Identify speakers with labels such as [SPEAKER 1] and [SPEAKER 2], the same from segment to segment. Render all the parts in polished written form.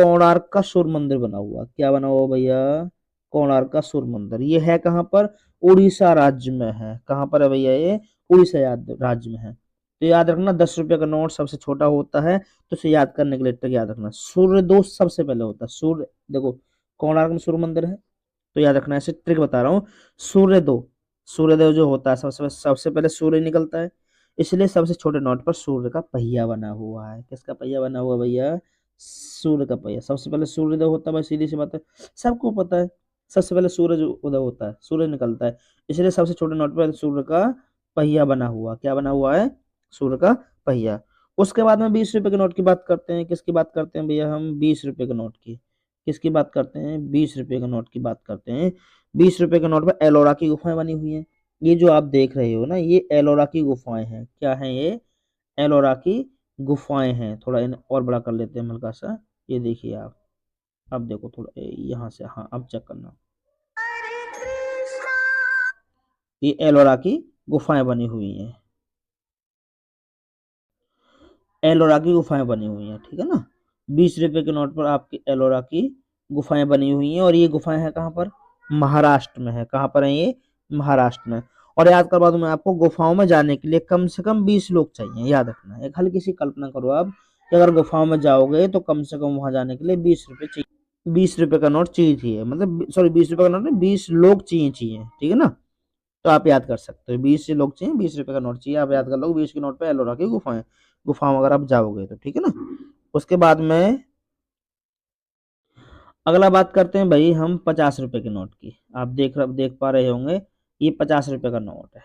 [SPEAKER 1] कोणार्क का सूर्य मंदिर बना हुआ। क्या बना हुआ भैया? कोणार्क का सूर्य मंदिर। ये है कहाँ पर? उड़ीसा राज्य में है। कहाँ पर है भैया ये? उड़ीसा राज्य में है। तो याद रखना 10 रुपए का नोट सबसे छोटा होता है, तो इसे याद करने के लिए ट्रिक याद रखना, सूर्य दो सबसे पहले होता है। सूर्य देखो, कोणार्क में सूर्य मंदिर है, तो याद रखना, ऐसे ट्रिक बता रहा हूँ। सूर्य दो, सूर्यदेव जो होता है सबसे पहले सूर्य निकलता है, इसलिए सबसे छोटे नोट पर सूर्य का पहिया बना हुआ है। किसका पहिया बना हुआ भैया? सूर्य का पहिया। सबसे पहले सूर्योदय होता है भाई, सीधी सी बात है, सबको पता है। सबसे पहले सूरज उदय होता है, सूरज निकलता है, इसलिए सबसे छोटे नोट पर सूर्य का पहिया बना हुआ। क्या बना हुआ है? सूर्य का पहिया। उसके बाद में 20 रुपए के नोट की बात करते हैं। किसकी बात करते हैं भैया हम? 20 रुपए के नोट की। किसकी बात करते हैं? 20 रुपए के नोट की बात करते हैं। 20 रुपए के नोट पर एलोरा की गुफाएं बनी हुई हैं। ये जो आप देख रहे हो ना, ये एलोरा की गुफाएं हैं। क्या है ये? एलोरा की गुफाएं हैं। थोड़ा इन्हें और बड़ा कर लेते हैं हल्का सा। ये देखिए आप, अब देखो थोड़ा यहाँ से, हाँ अब चेक करना, ये एलोरा की गुफाएं बनी हुई हैं। एलोरा की गुफाएं बनी हुई हैं, ठीक है ना। 20 रुपए के नोट पर आपकी एलोरा की गुफाएं बनी हुई हैं, और ये गुफाएं हैं कहाँ पर? महाराष्ट्र में है। कहाँ पर है ये? महाराष्ट्र में। और याद करवा दूं मैं आपको, गुफाओं में जाने के लिए कम से कम 20 लोग चाहिए। याद रखना, एक हल्की सी कल्पना करो आप कि अगर गुफाओं में जाओगे तो कम से कम वहां जाने के लिए 20 रुपए चाहिए। 20 रुपए का नोट चाहिए, मतलब सॉरी 20 रुपए का नोट नहीं, 20 लोग चाहिए, ठीक है ना। तो आप याद कर सकते हो, 20 लोग चाहिए, 20 रुपए का नोट चाहिए, आप याद कर लो 20 के नोट पे एलोरा की गुफाएं। गुफाओं अगर आप जाओगे तो, ठीक है ना। उसके बाद में अगला बात करते हैं भाई हम 50 रुपए के नोट की। आप देख पा रहे होंगे, ये 50 रुपए का नोट है।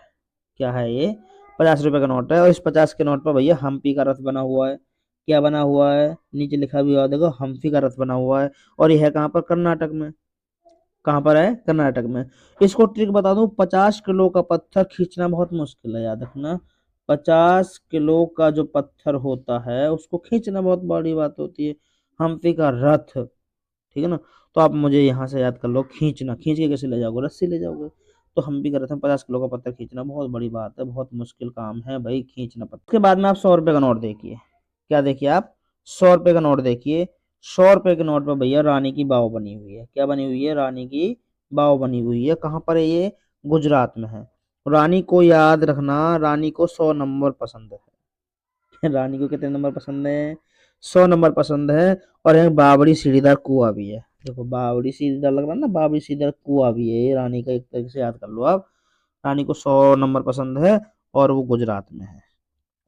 [SPEAKER 1] क्या है ये? 50 रुपए का नोट है, और इस 50 के नोट पर भैया हम्पी का रथ बना हुआ है। क्या बना हुआ है? नीचे लिखा भी हुआ देखो, हम्पी का रथ बना हुआ है। और यह है कहाँ पर? कर्नाटक में। कहाँ पर है? कर्नाटक में। इसको ट्रिक बता दूं, 50 किलो का पत्थर खींचना बहुत मुश्किल है, याद रखना। 50 किलो का जो पत्थर होता है उसको खींचना बहुत बड़ी बात होती है। हम्पी का रथ, ठीक है ना। तो आप मुझे यहाँ से याद कर लो, खींचना, खींच के कैसे ले जाओगे? रस्सी ले जाओगे। तो हम्पी का रथ में 50 किलो का पत्थर खींचना बहुत बड़ी बात है, बहुत मुश्किल काम है भाई खींचना पत्थर। उसके बाद में आप 100 रुपए का नोट देखिए। क्या देखिए आप? 100 रुपए का नोट देखिए। 100 रुपए के नोट पर भैया रानी की बाव बनी हुई है। क्या बनी हुई है? रानी की बाव बनी हुई है। कहाँ पर है ये? गुजरात में है। रानी को याद रखना, रानी को 100 नंबर पसंद है। रानी को कितने नंबर पसंद है? 100 नंबर पसंद है। और यहाँ बाबरी सीढ़ीदार कुआं भी है। देखो बाबरी सीढ़ीदार लग रहा है ना, बाबरी सीढ़ीदार कुआं भी है। ये रानी का एक तरीके से याद कर लो आप। रानी को 100 नंबर पसंद है, और वो गुजरात में है।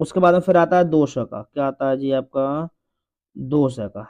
[SPEAKER 1] उसके बाद में फिर आता है 200 का। क्या आता है जी आपका? 200 का।